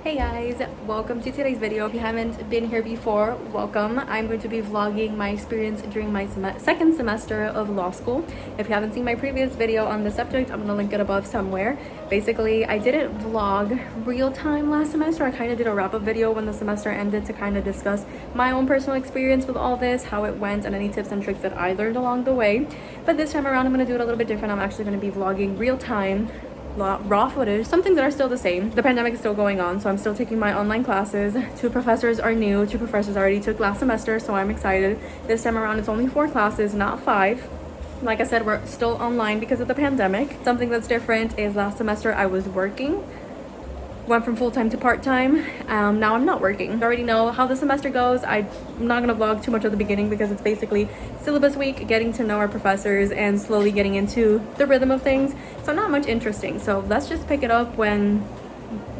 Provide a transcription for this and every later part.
Hey guys, welcome to today's video. If you haven't been here before, welcome. I'm going to be vlogging my experience during my second semester of law school. If you haven't seen my previous video on the subject, I'm gonna link it above somewhere. Basically, I didn't vlog real time last semester. I kind of did a wrap-up video when the semester ended to kind of discuss my own personal experience with all this, how it went, and any tips and tricks that I learned along the way. But this time around, I'm gonna do it a little bit different. I'm actually gonna be vlogging real time raw footage, some things that are still the same. The pandemic is still going on, so I'm still taking my online classes. 2 professors are new, 2 professors already took last semester, so I'm excited. This time around it's only 4 classes, not 5. Like I said, we're still online because of the pandemic. Something that's different is last semester I was working, went from full-time to part-time. Now I'm not working. I already know how the semester goes. I'm not gonna vlog too much at the beginning because it's basically syllabus week, getting to know our professors and slowly getting into the rhythm of things. So not much interesting. So let's just pick it up when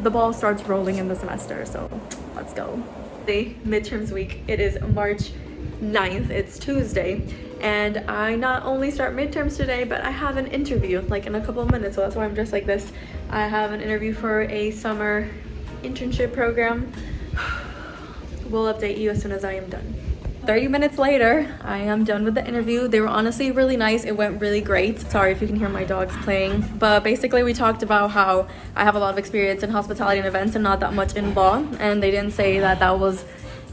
the ball starts rolling in the semester. So let's go. The midterms week, it is March 9th, it's Tuesday. And I not only start midterms today, but I have an interview like in a couple of minutes, so that's why I'm dressed like this. I have an interview for a summer internship program. We'll update you as soon as I am done. 30 minutes later, I am done with the interview. They were honestly really nice. It went really great. Sorry if you can hear my dogs playing, but basically we talked about how I have a lot of experience in hospitality and events and not that much in law, and they didn't say that that was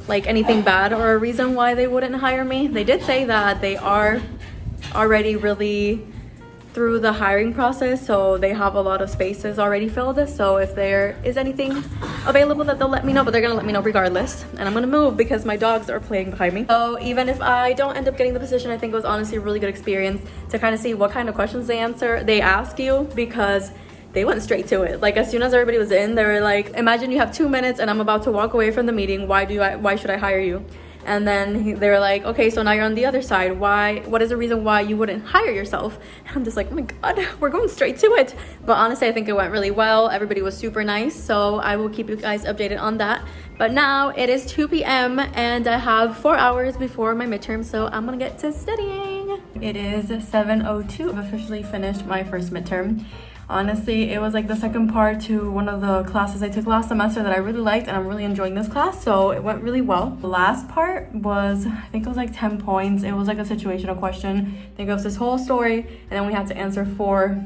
like anything bad or a reason why they wouldn't hire me. They did say that they are already really through the hiring process, so they have a lot of spaces already filled. So if there is anything available, that they'll let me know, but they're gonna let me know regardless. And I'm gonna move because my dogs are playing behind me. So even if I don't end up getting the position, I think it was honestly a really good experience to kind of see what kind of questions they ask you, because they went straight to it. Like as soon as everybody was in, they were like, imagine you have 2 minutes and I'm about to walk away from the meeting. Why should I hire you? And then they were like, okay, so now you're on the other side. What is the reason why you wouldn't hire yourself? And I'm just like, oh my God, we're going straight to it. But honestly, I think it went really well. Everybody was super nice. So I will keep you guys updated on that. But now it is 2 p.m. and I have 4 hours before my midterm. So I'm gonna get to studying. It is 7:02. I've officially finished my first midterm. Honestly, it was like the second part to one of the classes I took last semester that I really liked, and I'm really enjoying this class, so it went really well. The last part was, I think it was like 10 points. It was like a situational question. I think it was this whole story, and then we had to answer 4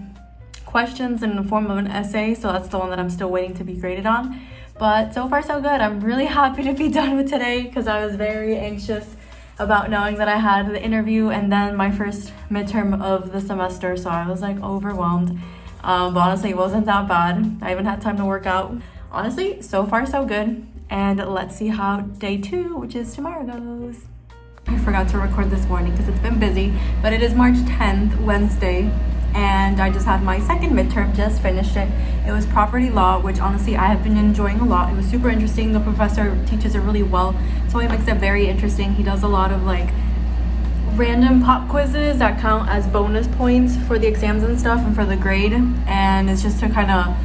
questions in the form of an essay, so that's the one that I'm still waiting to be graded on. But so far so good. I'm really happy to be done with today because I was very anxious about knowing that I had the interview and then my first midterm of the semester, so I was like overwhelmed. But honestly, it wasn't that bad. I even had time to work out. Honestly, so far so good. And let's see how day 2, which is tomorrow, goes. I forgot to record this morning because it's been busy, but it is March 10th, Wednesday, and I just had my second midterm, just finished it. It was property law, which honestly I have been enjoying a lot. It was super interesting. The professor teaches it really well, so he makes it very interesting. He does a lot of like random pop quizzes that count as bonus points for the exams and stuff and for the grade, and it's just to kind of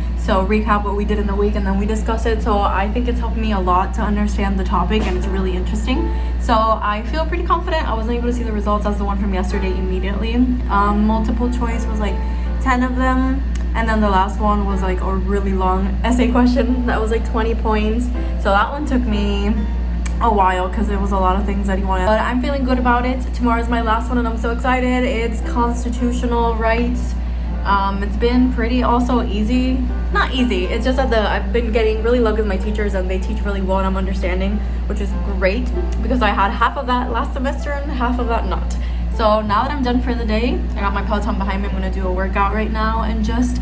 recap what we did in the week and then we discuss it. So I think it's helped me a lot to understand the topic, and it's really interesting. So I feel pretty confident. I wasn't able to see the results as the one from yesterday immediately. Multiple choice was like 10 of them, and then the last one was like a really long essay question that was like 20 points. So that one took me a while because it was a lot of things that he wanted, but I'm feeling good about it. Tomorrow's my last one and I'm so excited. It's constitutional rights. It's been pretty also easy. Not easy, it's just that I've been getting really lucky with my teachers and they teach really well and I'm understanding, which is great because I had half of that last semester and half of that not. So now that I'm done for the day, I got my Peloton behind me. I'm gonna do a workout right now and just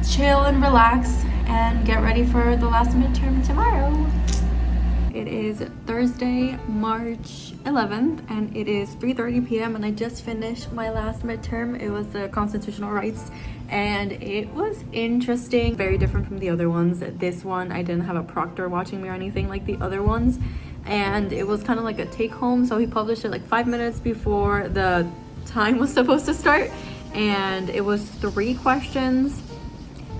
chill and relax and get ready for the last midterm tomorrow. It is Thursday, March 11th, and it is 3:30 p.m. and I just finished my last midterm. It was the constitutional rights, and it was interesting. Very different from the other ones. This one, I didn't have a proctor watching me or anything like the other ones, and it was kind of like a take-home. So he published it like 5 minutes before the time was supposed to start, and it was 3 questions.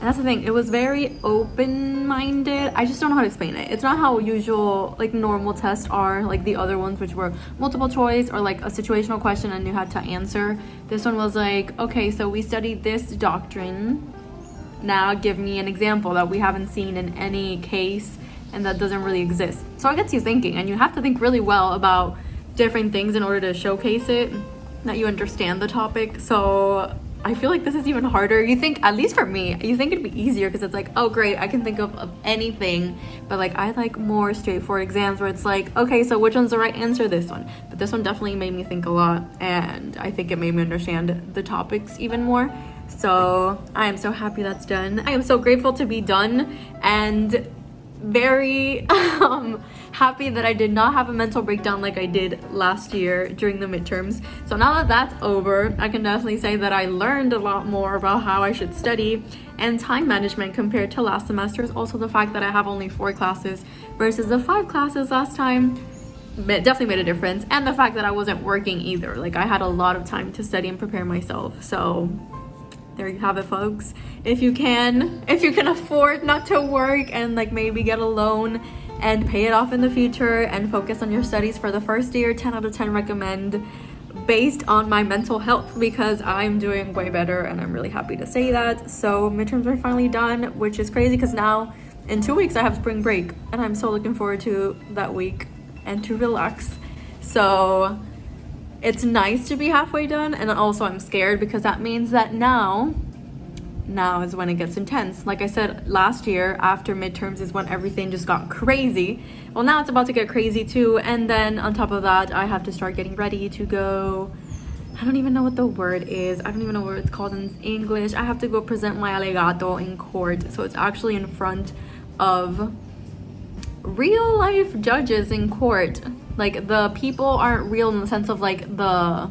And that's the thing, it was very open-minded. I just don't know how to explain it. It's not how usual, like normal tests are, like the other ones, which were multiple choice or like a situational question and you had to answer. This one was like, okay, so we studied this doctrine now give me an example that we haven't seen in any case and that doesn't really exist. So it gets you thinking, and you have to think really well about different things in order to showcase it, that you understand the topic. So I feel like this is even harder. You think, at least for me, you think it'd be easier because it's like, oh great, I can think of anything. But like, I like more straightforward exams where it's like, okay, so which one's the right answer? This one. But this one definitely made me think a lot, and I think it made me understand the topics even more. So I am so happy that's done. I am so grateful to be done, and very happy that I did not have a mental breakdown like I did last year during the midterms. So now that that's over, I can definitely say that I learned a lot more about how I should study and time management compared to last semester's. Also the fact that I have only 4 classes versus the 5 classes last time definitely made a difference, and the fact that I wasn't working either. Like, I had a lot of time to study and prepare myself. So there you have it, folks. If you can afford not to work and like maybe get a loan and pay it off in the future and focus on your studies for the first year, 10 out of 10 recommend, based on my mental health, because I'm doing way better and I'm really happy to say that. So midterms are finally done, which is crazy because now in 2 weeks I have spring break, and I'm so looking forward to that week and to relax. So it's nice to be halfway done, and also I'm scared because that means that now is when it gets intense. Like I said, last year after midterms is when everything just got crazy. Well, now it's about to get crazy too, and then on top of that I have to start getting ready to go. I don't even know what the word is. I don't even know what it's called in English. I have to go present my alegato in court. So it's actually in front of real life judges in court. Like, the people aren't real in the sense of like the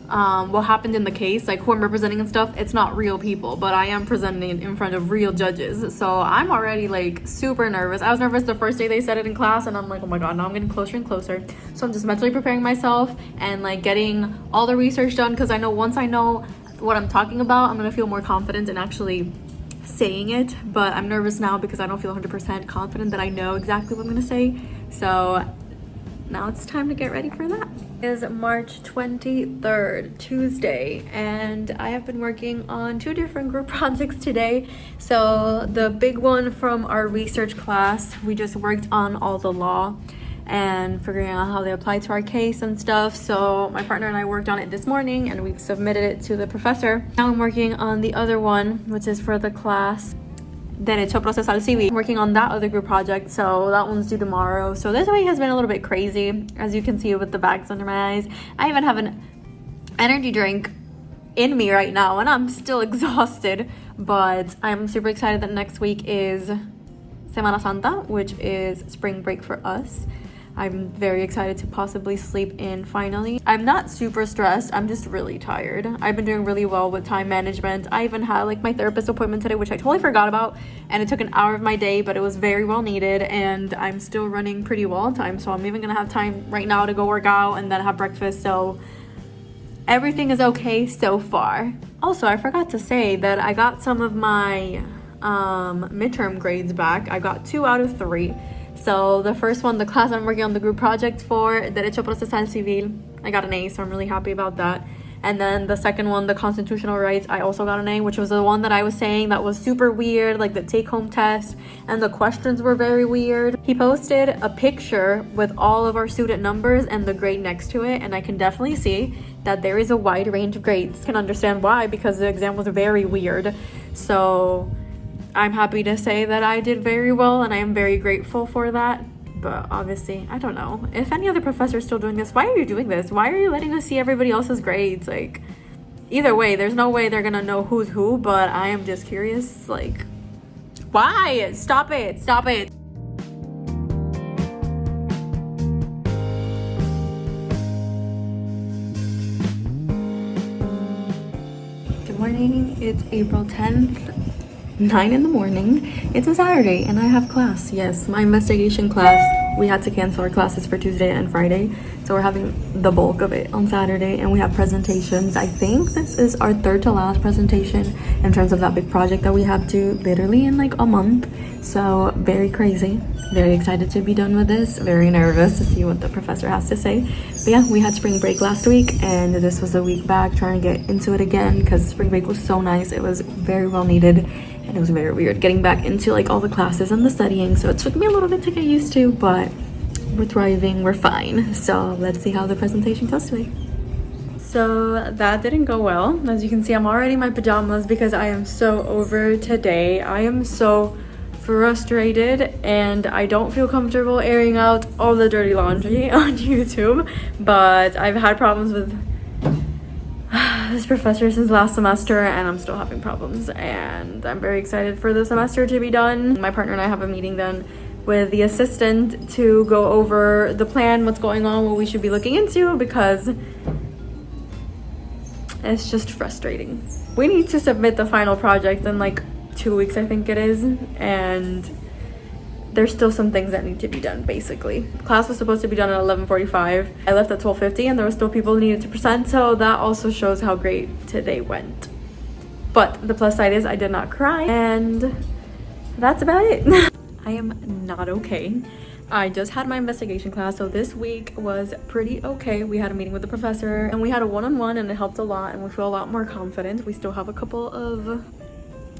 what happened in the case, like who I'm representing and stuff. It's not real people, but I am presenting in front of real judges. So I'm already like super nervous. I was nervous the first day they said it in class, and I'm like, oh my god, now I'm getting closer and closer. So I'm just mentally preparing myself and like getting all the research done, because I know once I know what I'm talking about, I'm gonna feel more confident in actually saying it. But I'm nervous now because I don't feel 100% confident that I know exactly what I'm gonna say. So now it's time to get ready for that. It is March 23rd, Tuesday, and I have been working on 2 different group projects today. So the big one from our research class, we just worked on all the law and figuring out how they apply to our case and stuff. So my partner and I worked on it this morning and we've submitted it to the professor. Now I'm working on the other one, which is for the class Derecho Procesal Civil. I'm working on that other group project, so that one's due tomorrow. So this week has been a little bit crazy, as you can see with the bags under my eyes. I even have an energy drink in me right now and I'm still exhausted, but I'm super excited that next week is Semana Santa, which is spring break for us. I'm very excited to possibly sleep in finally. I'm not super stressed, I'm just really tired. I've been doing really well with time management. I even had like my therapist appointment today, which I totally forgot about, and it took an hour of my day, but it was very well needed, and I'm still running pretty well on time. So I'm even gonna have time right now to go work out and then have breakfast. So everything is okay so far. Also, I forgot to say that I got some of my midterm grades back. I got 2 out of 3. So the first one, the class I'm working on the group project for, Derecho Procesal Civil, I got an A, so I'm really happy about that. And then the second one, the constitutional rights, I also got an A, which was the one that I was saying that was super weird, like the take-home test, and the questions were very weird. He posted a picture with all of our student numbers and the grade next to it, and I can definitely see that there is a wide range of grades. I can understand why, because the exam was very weird. So I'm happy to say that I did very well, and I am very grateful for that. But obviously, I don't know. If any other professor is still doing this, why are you doing this? Why are you letting us see everybody else's grades? Like, either way, there's no way they're gonna know who's who, but I am just curious, like, why? Stop it, stop it. Good morning, it's April 10th. 9 in the morning. It's a Saturday and I have class. Yes, my investigation class. We had to cancel our classes for Tuesday and Friday, so we're having the bulk of it on Saturday, and we have presentations. I think this is our 3rd to last presentation in terms of that big project that we have to literally in like a month. So very crazy. Very excited to be done with this. Very nervous to see what the professor has to say. But yeah, we had spring break last week and this was a week back trying to get into it again because spring break was so nice. It was very well needed. it was very weird getting back into like all the classes and the studying, so it took me a little bit to get used to, but we're thriving, we're fine. So let's see how the presentation goes today. So that didn't go well. As you can see, I'm already in my pajamas because I am so over today. I am so frustrated and I don't feel comfortable airing out all the dirty laundry on YouTube, but I've had problems with this professor since last semester and I'm still having problems, and I'm very excited for the semester to be done. My partner and I have a meeting then with the assistant to go over the plan, what's going on, what we should be looking into, because it's just frustrating. We need to submit the final project in like 2 weeks, I think it is, and there's still some things that need to be done. Basically, class was supposed to be done at 11:45. I left at 12:50 and there were still people who needed to present, so that also shows how great today went. But the plus side is I did not cry, and that's about it. I am not okay. I just had my investigation class, so this week was pretty okay. We had a meeting with the professor and we had a one-on-one, and it helped a lot and we feel a lot more confident. We still have a couple of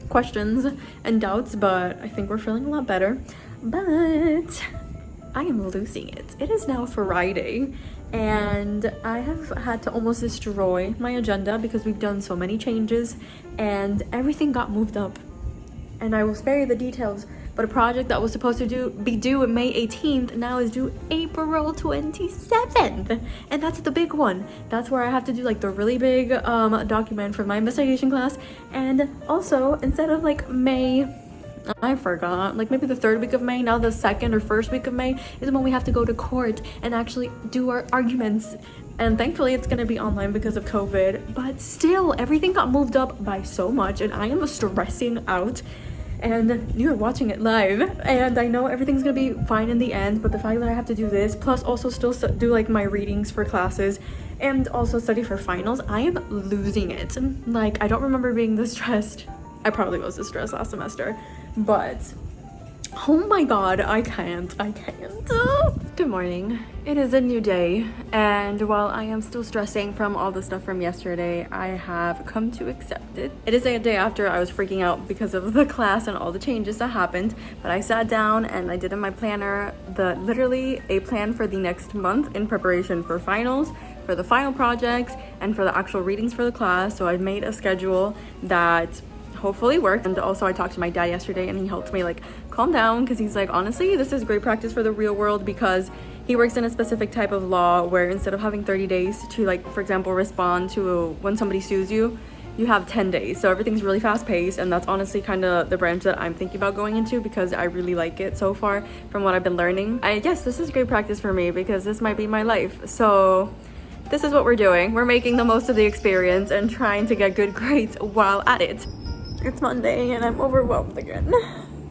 questions and doubts, but I think we're feeling a lot better. But I am losing it. It is now Friday and I have had to almost destroy my agenda because we've done so many changes and everything got moved up. And I will spare you the details, but a project that was supposed to be due May 18th now is due April 27th, and that's the big one. That's where I have to do like the really big document for my investigation class. And also, instead of like May, I forgot, like maybe the 3rd week of May, now the 2nd or 1st week of May is when we have to go to court and actually do our arguments. And thankfully it's gonna be online because of COVID, but still everything got moved up by so much and I am stressing out. And you're watching it live and I know everything's gonna be fine in the end, but the fact that I have to do this plus also still do like my readings for classes and also study for finals, I am losing it. Like, I don't remember being this stressed. I probably was this stressed last semester, but oh my god, I can't. Good morning. It is a new day, and while I am still stressing from all the stuff from yesterday, I have come to accept it. It is a day after I was freaking out because of the class and all the changes that happened, but I sat down and I did in my planner literally a plan for the next month in preparation for finals, for the final projects, and for the actual readings for the class. So I made a schedule that hopefully worked. And also I talked to my dad yesterday and he helped me like calm down, because he's like, honestly, this is great practice for the real world, because he works in a specific type of law where instead of having 30 days to, like, for example, respond to when somebody sues you, you have 10 days. So everything's really fast paced, and that's honestly kind of the branch that I'm thinking about going into because I really like it so far from what I've been learning. I guess this is great practice for me because this might be my life. So this is what we're doing. We're making the most of the experience and trying to get good grades while at it. It's Monday and I'm overwhelmed again.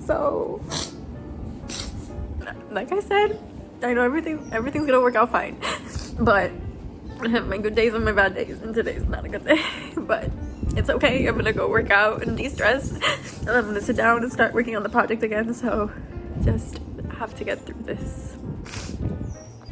So, like I said, I know everything's gonna work out fine, but I have my good days and my bad days, and today's not a good day, but it's okay. I'm gonna go work out and de-stress, and I'm gonna sit down and start working on the project again. So just have to get through this.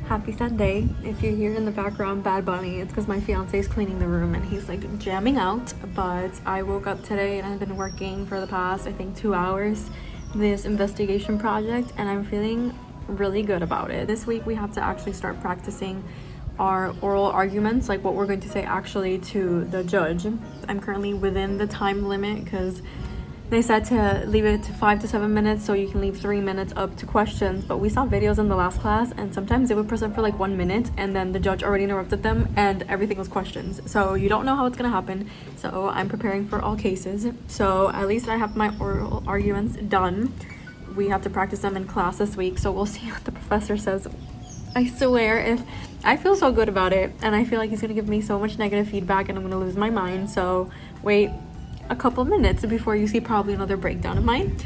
Happy Sunday. If you hear in the background Bad Bunny, it's because my fiance is cleaning the room and he's like jamming out. But I woke up today and I've been working for the past, I think, 2 hours this investigation project, and I'm feeling really good about it. This week we have to actually start practicing our oral arguments, like what we're going to say actually to the judge. I'm currently within the time limit because they said to leave it to 5 to 7 minutes, so you can leave 3 minutes up to questions. But we saw videos in the last class and sometimes they would present for like 1 minute and then the judge already interrupted them and everything was questions. So you don't know how it's gonna happen. So I'm preparing for all cases. So at least I have my oral arguments done. We have to practice them in class this week, so we'll see what the professor says. I swear, I feel so good about it and I feel like he's gonna give me so much negative feedback and I'm gonna lose my mind. So wait a couple minutes before you see probably another breakdown of mine.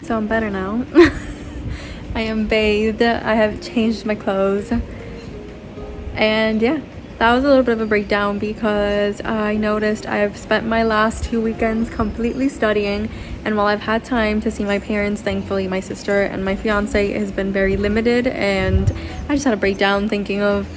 So I'm better now. I am bathed, I have changed my clothes, and yeah, that was a little bit of a breakdown because I noticed I've spent my last 2 weekends completely studying, and while I've had time to see my parents, thankfully my sister and my fiance has been very limited, and I just had a breakdown thinking of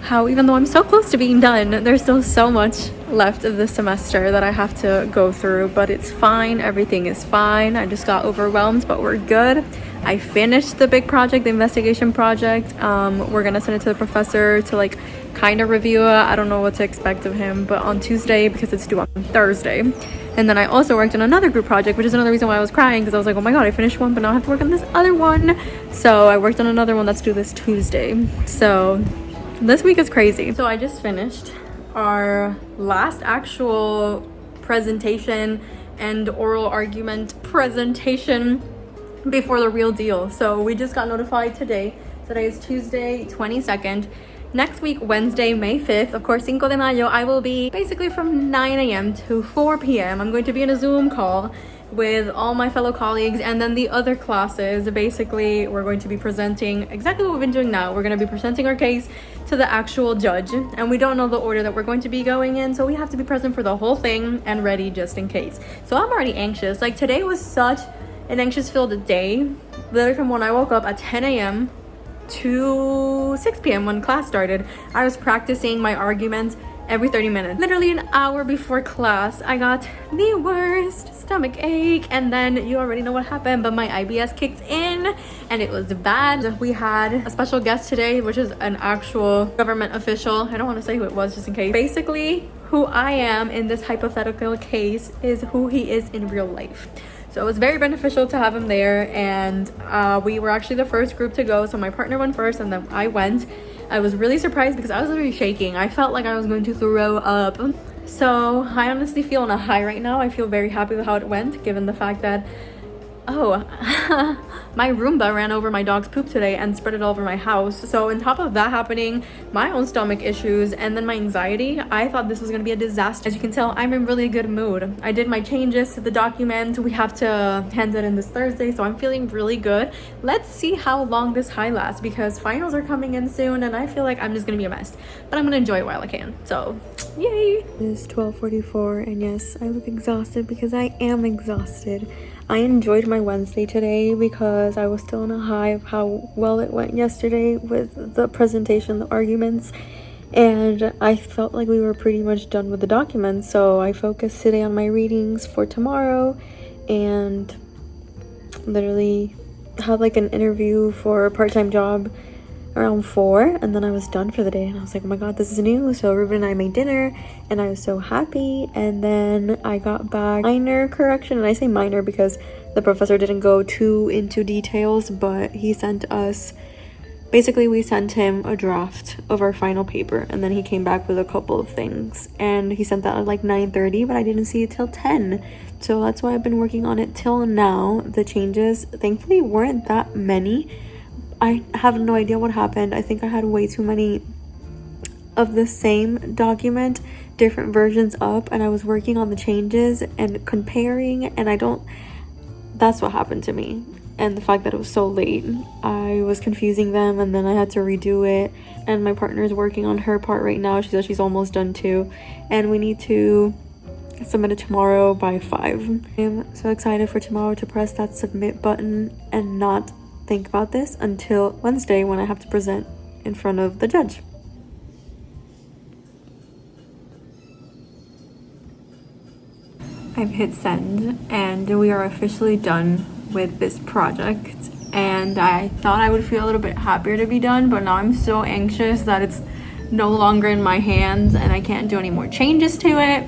how even though I'm so close to being done, there's still so much left of the semester that I have to go through, but it's fine. Everything is fine. I just got overwhelmed, but we're good. I finished the big project, the investigation project. We're gonna send it to the professor to like kind of review it. I don't know what to expect of him, but on Tuesday, because it's due on Thursday. And then I also worked on another group project, which is another reason why I was crying, because I was like, oh my god, I finished one, but now I have to work on this other one. So I worked on another one that's due this Tuesday. So this week is crazy. So I just finished our last actual presentation and oral argument presentation before the real deal. So we just got notified today. Today is Tuesday 22nd. Next week, Wednesday, May 5th, of course, Cinco de Mayo, I will be basically from 9 a.m. to 4 p.m. I'm going to be in a Zoom call with all my fellow colleagues, and then the other classes. Basically, we're going to be presenting exactly what we've been doing now. We're going to be presenting our case to the actual judge, and we don't know the order that we're going to be going in, so we have to be present for the whole thing and ready just in case. So I'm already anxious. Like, today was such an anxious filled day, literally from when I woke up at 10 a.m. to 6 p.m. when class started. I was practicing my arguments every 30 minutes. Literally an hour before class, I got the worst stomach ache, and then you already know what happened, but my IBS kicked in and it was bad. We had a special guest today, which is an actual government official. I don't want to say who it was just in case. Basically, who I am in this hypothetical case is who he is in real life. So it was very beneficial to have him there, and we were actually the first group to go. So my partner went first and then I went. I was really surprised because I was literally shaking. I felt like I was going to throw up. So I honestly feel on a high right now. I feel very happy with how it went, given the fact that, oh, my Roomba ran over my dog's poop today and spread it all over my house. So on top of that happening, my own stomach issues, and then my anxiety, I thought this was going to be a disaster. As you can tell, I'm in really good mood. I did my changes to the document. We have to hand it in this Thursday, so I'm feeling really good. Let's see how long this high lasts, because finals are coming in soon and I feel like I'm just going to be a mess. But I'm going to enjoy it while I can. So, yay! It's 12:44 and yes, I look exhausted because I am exhausted. I enjoyed my Wednesday today because I was still on a high of how well it went yesterday with the presentation, the arguments, and I felt like we were pretty much done with the documents. So I focused today on my readings for tomorrow and literally had like an interview for a part-time job around 4, and then I was done for the day and I was like, oh my god, this is new. So Ruben and I made dinner and I was so happy, and then I got back minor correction, and I say minor because the professor didn't go too into details, but he sent us, basically we sent him a draft of our final paper, and then he came back with a couple of things, and he sent that at like 9:30, but I didn't see it till 10. So that's why I've been working on it till now. The changes thankfully weren't that many. I have no idea what happened. I think I had way too many of the same document, different versions up, and I was working on the changes and comparing, and that's what happened to me. And the fact that it was so late, I was confusing them, and then I had to redo it. And my partner is working on her part right now. She says she's almost done too, and we need to submit it tomorrow by 5. I'm so excited for tomorrow to press that submit button and not think about this until Wednesday when I have to present in front of the judge. I've hit send and we are officially done with this project, and I thought I would feel a little bit happier to be done, but now I'm so anxious that it's no longer in my hands and I can't do any more changes to it.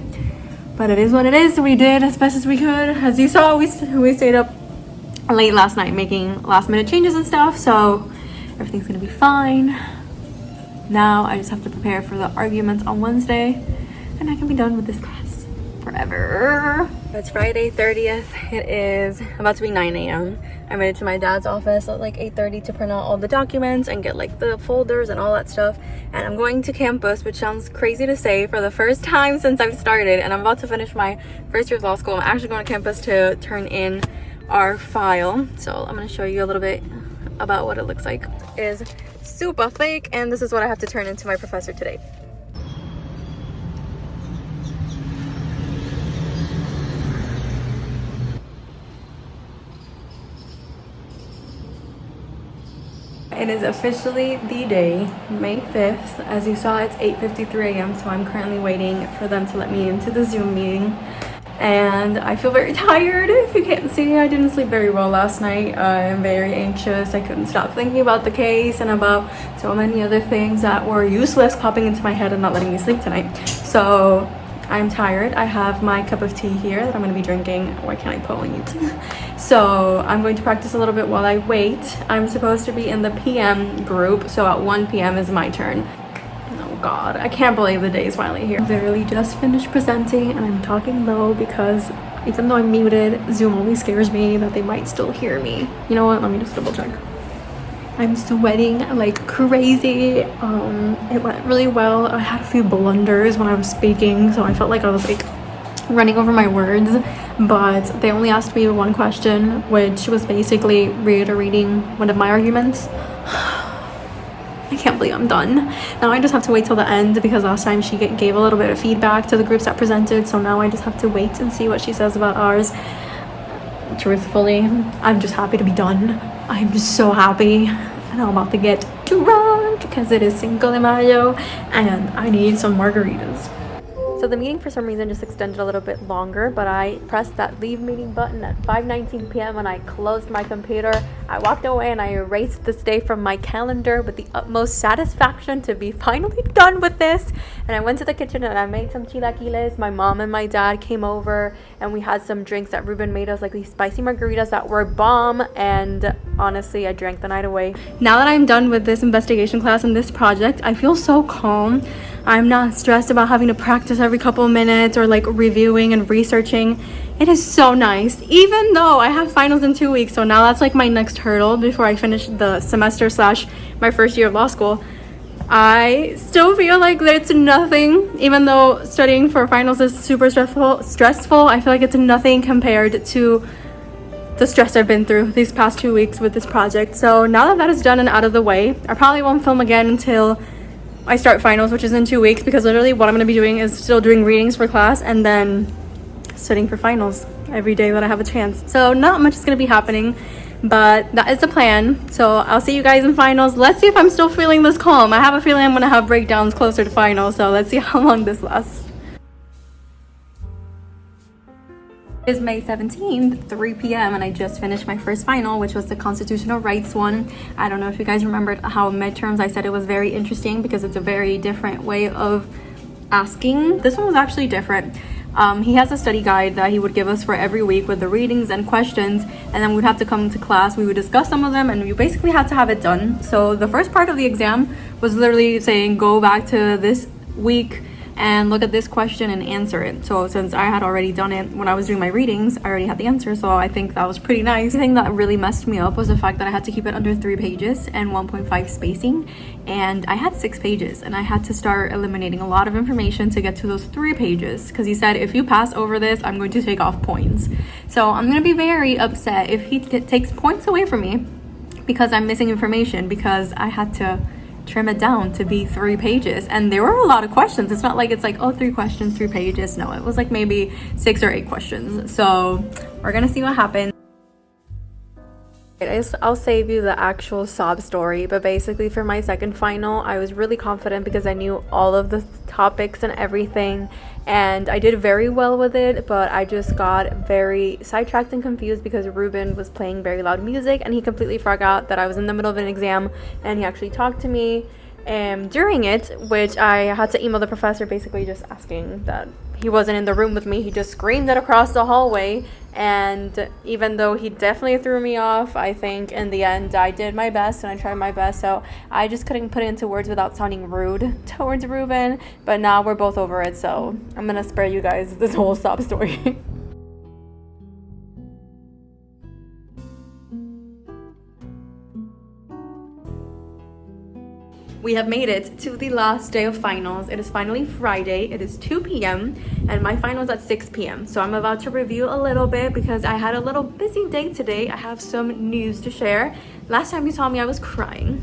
But it is what it is. We did as best as we could. As you saw, we stayed up late last night making last minute changes and stuff, so everything's gonna be fine. Now I just have to prepare for the arguments on Wednesday and I can be done with this class forever. It's Friday 30th. It is about to be 9 a.m. I made it to my dad's office at like 8:30 to print out all the documents and get like the folders and all that stuff, and I'm going to campus, which sounds crazy to say, for the first time since I've started, and I'm about to finish my first year of law school. I'm actually going to campus to turn in our file, so I'm going to show you a little bit about what it looks like. It is super thick, and this is what I have to turn into my professor today. It is officially the day, May 5th. As you saw, it's 8:53 a.m. so I'm currently waiting for them to let me into the Zoom meeting. And I feel very tired. If you can't see, I didn't sleep very well last night. I'm very anxious. I couldn't stop thinking about the case and about so many other things that were useless popping into my head and not letting me sleep tonight. So I'm tired. I have my cup of tea here that I'm going to be drinking. Why can't I point? So I'm going to practice a little bit while I wait. I'm supposed to be in the PM group, so at 1 p.m. is my turn. God, I can't believe the day is finally here. Literally just finished presenting and I'm talking low because even though I'm muted, Zoom always scares me that they might still hear me. You know what? Let me just double check. I'm sweating like crazy. It went really well. I had a few blunders when I was speaking, so I felt like I was like running over my words, but they only asked me one question, which was basically reiterating one of my arguments. I can't believe I'm done. Now I just have to wait till the end because last time she gave a little bit of feedback to the groups that presented, so now I just have to wait and see what she says about ours. Truthfully, I'm just happy to be done. I'm just so happy, and I'm about to get drunk because it is Cinco de Mayo and I need some margaritas. So the meeting for some reason just extended a little bit longer, but I pressed that leave meeting button at 5:19 p.m. and I closed my computer. I walked away and I erased this day from my calendar with the utmost satisfaction to be finally done with this. And I went to the kitchen and I made some chilaquiles. My mom and my dad came over and we had some drinks that Ruben made us, like these spicy margaritas that were bomb, and honestly, I drank the night away. Now that I'm done with this investigation class and this project, I feel so calm. I'm not stressed about having to practice every couple of minutes or like reviewing and researching. It is so nice, even though I have finals in 2 weeks. So now that's like my next hurdle before I finish the semester / my first year of law school. I still feel like it's nothing, even though studying for finals is super stressful. I feel like it's nothing compared to the stress I've been through these past 2 weeks with this project. So now that that is done and out of the way, I probably won't film again until I start finals, which is in 2 weeks, because literally what I'm going to be doing is still doing readings for class and then studying for finals every day that I have a chance. So not much is going to be happening, but that is the plan. So I'll see you guys in finals. Let's see if I'm still feeling this calm. I have a feeling I'm going to have breakdowns closer to finals, so let's see how long this lasts. It is May 17th, 3 p.m. and I just finished my first final, which was the constitutional rights one. I don't know if you guys remembered how midterms, I said it was very interesting because it's a very different way of asking. This one was actually different. He has a study guide that he would give us for every week with the readings and questions, and then we'd have to come to class. We would discuss some of them and we basically had to have it done. So the first part of the exam was literally saying go back to this week and look at this question and answer it. So since I had already done it when I was doing my readings, I already had the answer, so I think that was pretty nice. The thing that really messed me up was the fact that I had to keep it under 3 pages and 1.5 spacing, and I had 6 pages and I had to start eliminating a lot of information to get to those 3 pages because he said if you pass over this, I'm going to take off points. So I'm going to be very upset if he takes points away from me because I'm missing information, because I had to trim it down to be 3 pages, and there were a lot of questions. It's not like it's like, oh, 3 questions, 3 pages. No, it was like maybe 6 or 8 questions. So we're gonna see what happens. I'll save you the actual sob story, but basically for my second final, I was really confident because I knew all of the topics and everything, and I did very well with it, but I just got very sidetracked and confused because Ruben was playing very loud music and he completely forgot that I was in the middle of an exam, and he actually talked to me during it, which I had to email the professor basically just asking that he wasn't in the room with me. He just screamed it across the hallway, and even though he definitely threw me off, I think in the end I did my best and I tried my best, so I just couldn't put it into words without sounding rude towards Ruben. But now we're both over it, so I'm gonna spare you guys this whole sob story. We have made it to the last day of finals. It is finally Friday. It is 2 p.m. and my finals at 6 p.m. So I'm about to review a little bit because I had a little busy day today. I have some news to share. Last time you saw me, I was crying.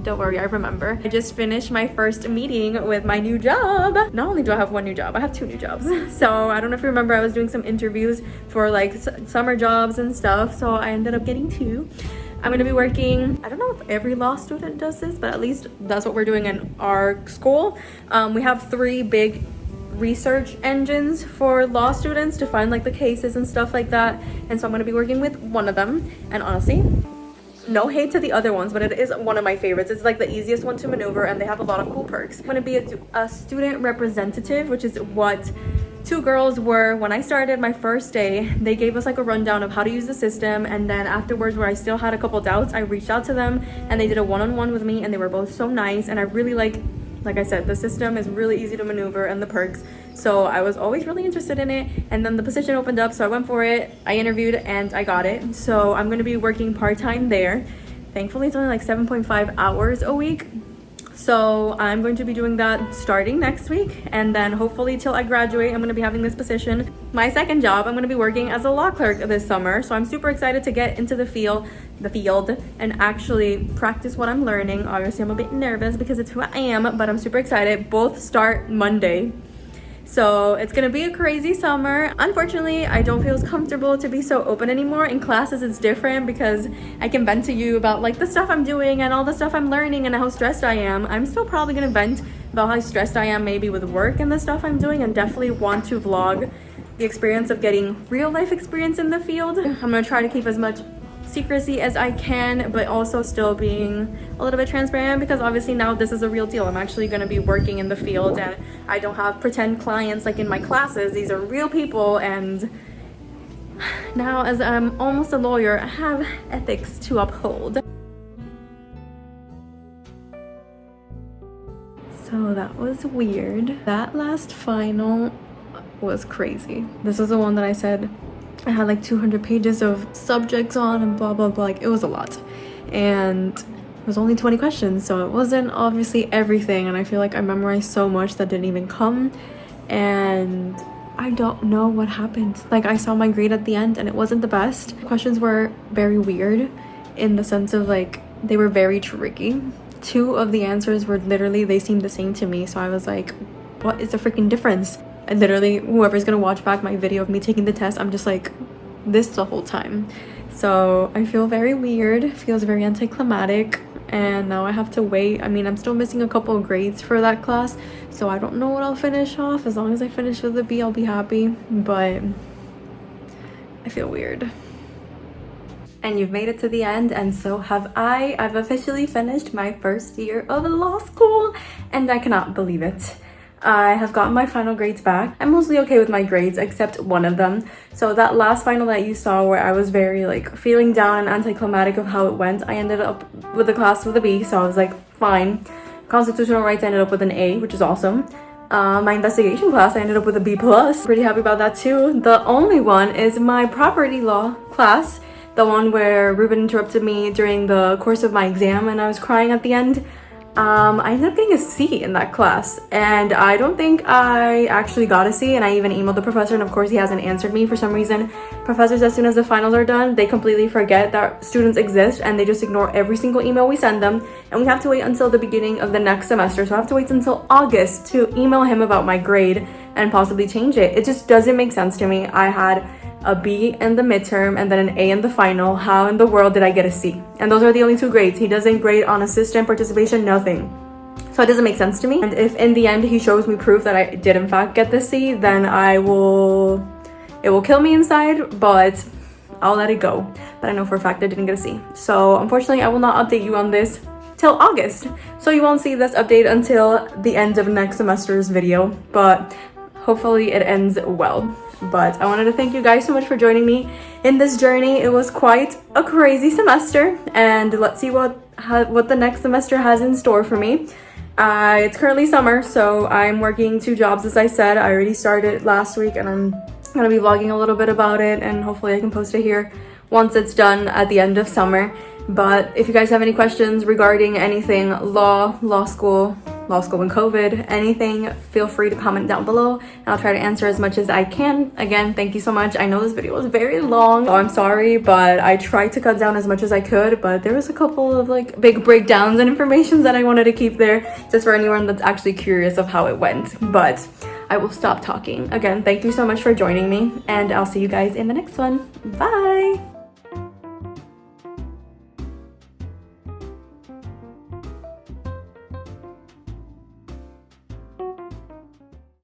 Don't worry, I remember. I just finished my first meeting with my new job. Not only do I have one new job, I have 2 new jobs. So I don't know if you remember, I was doing some interviews for like summer jobs and stuff. So I ended up getting 2. I'm going to be working, I don't know if every law student does this, but at least that's what we're doing in our school. We have 3 big research engines for law students to find like the cases and stuff like that, and so I'm going to be working with one of them. And honestly, no hate to the other ones, but it is one of my favorites. It's like the easiest one to maneuver, and they have a lot of cool perks. I'm going to be a student representative, which is what 2 girls were when I started my first day. They gave us like a rundown of how to use the system, and then afterwards, where I still had a couple doubts, I reached out to them and they did a one-on-one with me, and they were both so nice. And I really like I said, the system is really easy to maneuver and the perks, so I was always really interested in it. And then the position opened up, so I went for it. I interviewed and I got it, so I'm going to be working part-time there. Thankfully it's only like 7.5 hours a week, so I'm going to be doing that starting next week, and then hopefully till I graduate I'm going to be having this position. My second job, I'm going to be working as a law clerk this summer, so I'm super excited to get into the field and actually practice what I'm learning. Obviously I'm a bit nervous because it's who I am, but I'm super excited. Both start Monday, so it's gonna be a crazy summer. Unfortunately, I don't feel as comfortable to be so open anymore. In classes it's different because I can vent to you about like the stuff I'm doing and all the stuff I'm learning and how stressed I am. I'm still probably gonna vent about how stressed I am maybe with work and the stuff I'm doing, and definitely want to vlog the experience of getting real life experience in the field. I'm gonna try to keep as much secrecy as I can, but also still being a little bit transparent, because obviously now this is a real deal. I'm actually going to be working in the field, and I don't have pretend clients like in my classes. These are real people, and now as I'm almost a lawyer, I have ethics to uphold. So that was weird. That last final was crazy. This was the one that I said I had like 200 pages of subjects on and blah blah blah. Like, it was a lot, and it was only 20 questions, so it wasn't obviously everything, and I feel like I memorized so much that didn't even come, and I don't know what happened. Like, I saw my grade at the end and it wasn't the best. Questions were very weird in the sense of like they were very tricky. 2 of the answers were literally, they seemed the same to me, so I was like, what is the freaking difference? And literally, whoever's gonna watch back my video of me taking the test, I'm just like this the whole time. So I feel very weird, feels very anticlimactic, and now I have to wait. I mean, I'm still missing a couple of grades for that class, so I don't know what I'll finish off. As long as I finish with a B, I'll be happy, but I feel weird. And you've made it to the end, and so have I. I've officially finished my first year of law school, and I cannot believe it. I have gotten my final grades back. I'm mostly okay with my grades except one of them. So that last final that you saw where I was very like feeling down and anticlimactic of how it went, I ended up with the class with a B, so I was like, fine. Constitutional rights, I ended up with an A, which is awesome. My investigation class, I ended up with a B+. Pretty happy about that too. The only one is my property law class, the one where Ruben interrupted me during the course of my exam and I was crying at the end. I ended up getting a C in that class, and I don't think I actually got a C, and I even emailed the professor, and of course he hasn't answered me for some reason. Professors, as soon as the finals are done, they completely forget that students exist, and they just ignore every single email we send them, and we have to wait until the beginning of the next semester. So I have to wait until August to email him about my grade and possibly change it. It just doesn't make sense to me. I had a B in the midterm and then an A in the final. How in the world did I get a C? And those are the only 2 grades. He doesn't grade on assistant participation, nothing. So it doesn't make sense to me. And if in the end he shows me proof that I did in fact get the C, then it will kill me inside, but I'll let it go. But I know for a fact I didn't get a C. So unfortunately I will not update you on this till August. So you won't see this update until the end of next semester's video, but hopefully it ends well. But I wanted to thank you guys so much for joining me in this journey. It was quite a crazy semester, and let's see what the next semester has in store for me. It's currently summer, so I'm working 2 jobs, as I said. I already started last week, and I'm gonna be vlogging a little bit about it, and hopefully I can post it here once it's done at the end of summer. But if you guys have any questions regarding anything law school and COVID, anything, feel free to comment down below and I'll try to answer as much as I can. Again, thank you so much. I know this video was very long, so I'm sorry, but I tried to cut down as much as I could, but there was a couple of like big breakdowns and information that I wanted to keep there just for anyone that's actually curious of how it went. But I will stop talking. Again, thank you so much for joining me, and I'll see you guys in the next one. Bye!